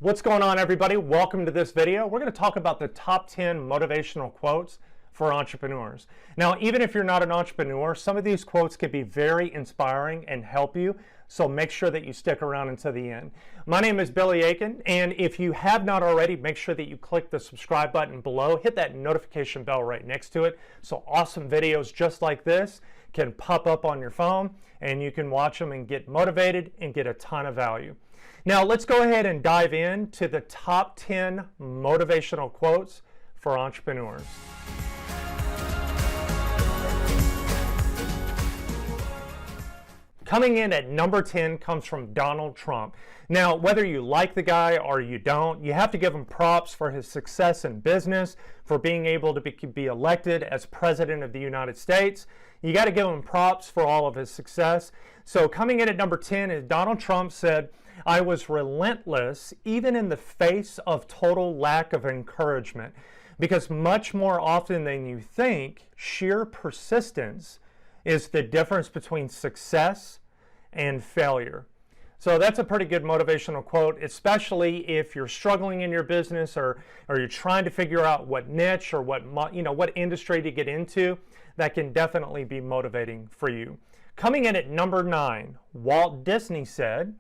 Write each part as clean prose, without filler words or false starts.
What's going on, everybody? Welcome to this video. We're going to talk about the top 10 motivational quotes for entrepreneurs. Now, even if you're not an entrepreneur, some of these quotes can be very inspiring and help you, so make sure that you stick around until the end. My name is Billy Aiken, and if you have not already, make sure that you click the subscribe button below, hit that notification bell right next to it, so awesome videos just like this can pop up on your phone, and you can watch them and get motivated and get a ton of value. Now, let's go ahead and dive into the top 10 motivational quotes for entrepreneurs. Coming in at number 10 comes from Donald Trump. Now, whether you like the guy or you don't, you have to give him props for his success in business, for being able to be elected as President of the United States. You got to give him props for all of his success. So coming in at number 10 is Donald Trump said, "I was relentless even in the face of total lack of encouragement, because much more often than you think, sheer persistence is the difference between success and failure." So that's a pretty good motivational quote, especially if you're struggling in your business or you're trying to figure out what niche or what industry to get into. That can definitely be motivating for you. Coming in at number 9, Walt Disney said,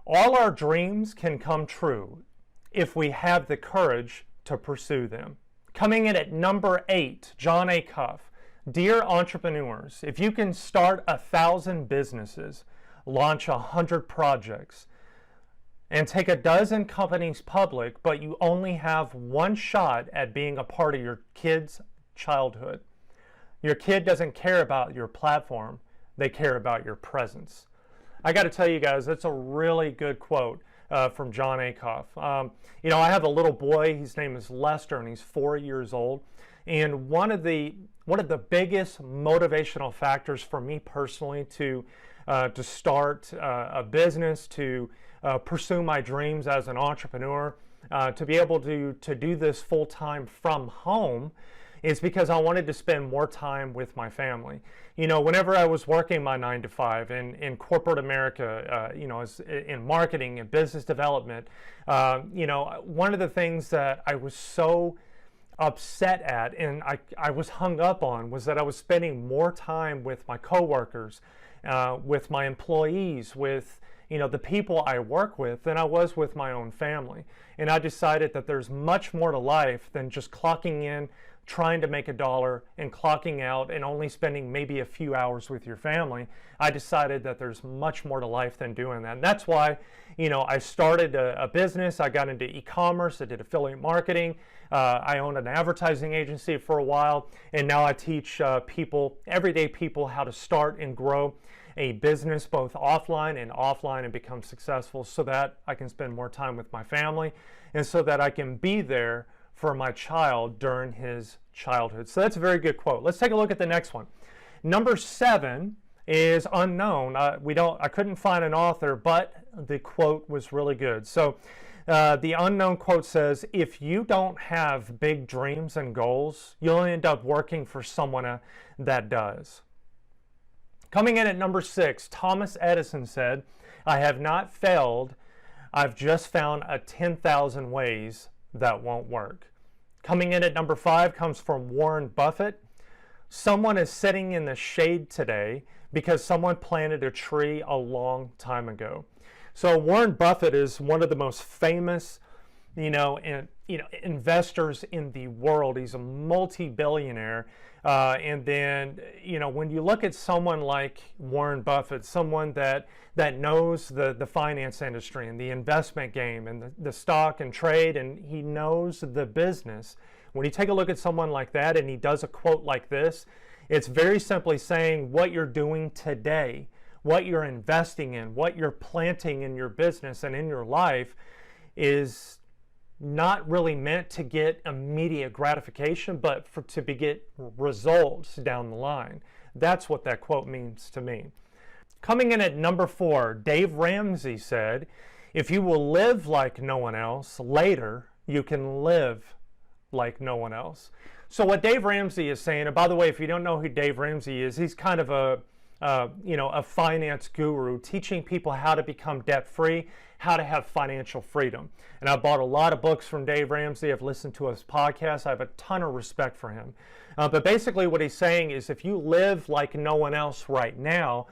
"All our dreams can come true if we have the courage to pursue them." Coming in at number 8, Jon Acuff. "Dear entrepreneurs, if you can start 1,000 businesses, launch 100 projects, and take a dozen companies public, but you only have one shot at being a part of your kid's childhood. Your kid doesn't care about your platform, they care about your presence." I got to tell you guys, that's a really good quote from Jon Acuff. I have a little boy. His name is Lester, and he's 4 years old. And one of the biggest motivational factors for me personally to start a business, to pursue my dreams as an entrepreneur, to be able to do this full time from home, is because I wanted to spend more time with my family. Whenever I was working my 9 to 5 in corporate America, in marketing and business development, one of the things that I was so upset at and I was hung up on was that I was spending more time with my coworkers, with my employees, with the people I work with than I was with my own family. And I decided that there's much more to life than just clocking in, trying to make $1 and clocking out and only spending maybe a few hours with your family. I decided that there's much more to life than doing that. And that's why, I started a business. I got into e-commerce. I did affiliate marketing. I owned an advertising agency for a while. And now I teach everyday people, how to start and grow a business both offline and become successful, so that I can spend more time with my family and so that I can be there for my child during his childhood. So that's a very good quote. Let's take a look at the next one. Number 7 is unknown. I couldn't find an author, but the quote was really good. So the unknown quote says, "If you don't have big dreams and goals, you'll end up working for someone that does." Coming in at number 6, Thomas Edison said, "I have not failed. I've just found 10,000 ways that won't work." Coming in at number 5 comes from Warren Buffett. "Someone is sitting in the shade today because someone planted a tree a long time ago." So Warren Buffett is one of the most famous, investors in the world. He's a multi-billionaire. And then, when you look at someone like Warren Buffett, someone that knows the finance industry and the investment game and the stock and trade, and he knows the business, when you take a look at someone like that and he does a quote like this, it's very simply saying what you're doing today, what you're investing in, what you're planting in your business and in your life is not really meant to get immediate gratification, but to get results down the line. That's what that quote means to me. Coming in at number 4, Dave Ramsey said, "If you will live like no one else, later you can live like no one else." So what Dave Ramsey is saying, and by the way, if you don't know who Dave Ramsey is, he's kind of a a finance guru teaching people how to become debt-free, how to have financial freedom. And I bought a lot of books from Dave Ramsey. I've listened to his podcast. I have a ton of respect for him. But basically what he's saying is if you live like no one else right now,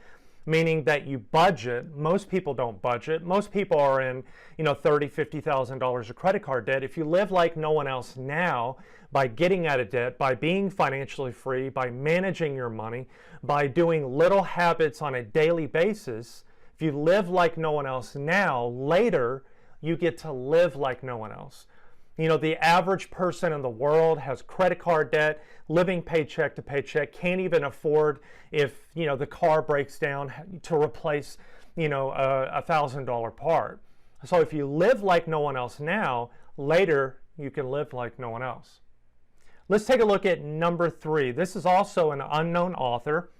meaning that you budget, most people don't budget. Most people are in, $30,000, $50,000 of credit card debt. If you live like no one else now, by getting out of debt, by being financially free, by managing your money, by doing little habits on a daily basis, if you live like no one else now, later you get to live like no one else. The average person in the world has credit card debt, living paycheck to paycheck, can't even afford if, the car breaks down to replace, a $1,000 part. So if you live like no one else now, later you can live like no one else. Let's take a look at number 3. This is also an unknown author.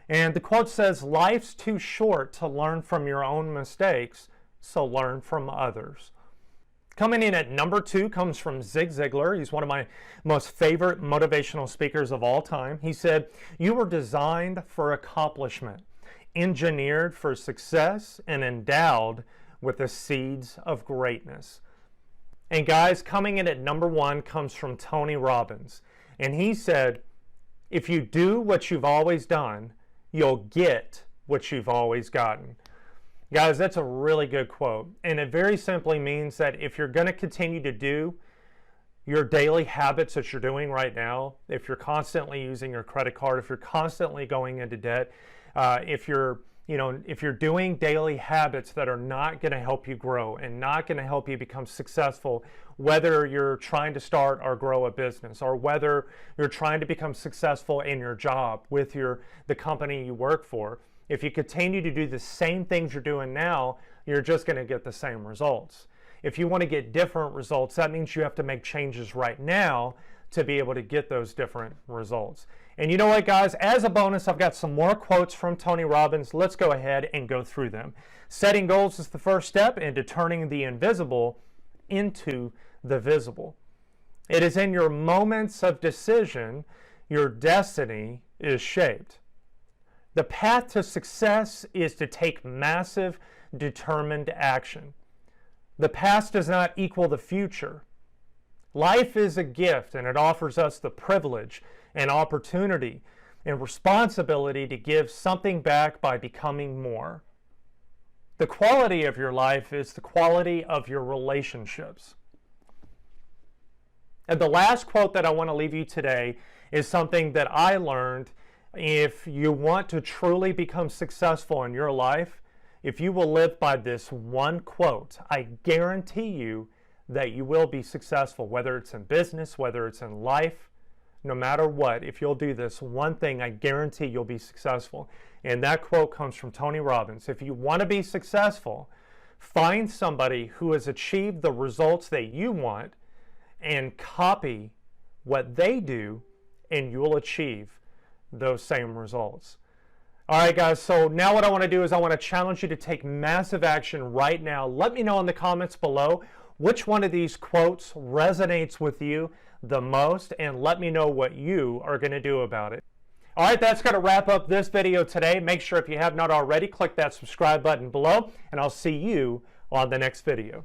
And the quote says, "Life's too short to learn from your own mistakes, so learn from others." Coming in at number 2 comes from Zig Ziglar. He's one of my most favorite motivational speakers of all time. He said, "You were designed for accomplishment, engineered for success, and endowed with the seeds of greatness." And guys, coming in at number 1 comes from Tony Robbins. And he said, "If you do what you've always done, you'll get what you've always gotten." Guys, that's a really good quote. And it very simply means that if you're going to continue to do your daily habits that you're doing right now, if you're constantly using your credit card, if you're constantly going into debt, if you're doing daily habits that are not going to help you grow and not going to help you become successful, whether you're trying to start or grow a business, or whether you're trying to become successful in your job with the company you work for, if you continue to do the same things you're doing now, you're just going to get the same results. If you want to get different results, that means you have to make changes right now to be able to get those different results. And you know what, guys? As a bonus, I've got some more quotes from Tony Robbins. Let's go ahead and go through them. Setting goals is the first step into turning the invisible into the visible. It is in your moments of decision your destiny is shaped. The path to success is to take massive, determined action. The past does not equal the future. Life is a gift, and it offers us the privilege and opportunity and responsibility to give something back by becoming more. The quality of your life is the quality of your relationships. And the last quote that I want to leave you today is something that I learned. If you want to truly become successful in your life, if you will live by this one quote, I guarantee you that you will be successful, whether it's in business, whether it's in life, no matter what. If you'll do this one thing, I guarantee you'll be successful. And that quote comes from Tony Robbins. If you want to be successful, find somebody who has achieved the results that you want and copy what they do, and you'll achieve those same results. All right, guys, so now what I want to do is I want to challenge you to take massive action right now. Let me know in the comments below which one of these quotes resonates with you the most, and let me know what you are going to do about it. All right, that's going to wrap up this video today. Make sure if you have not already, click that subscribe button below, and I'll see you on the next video.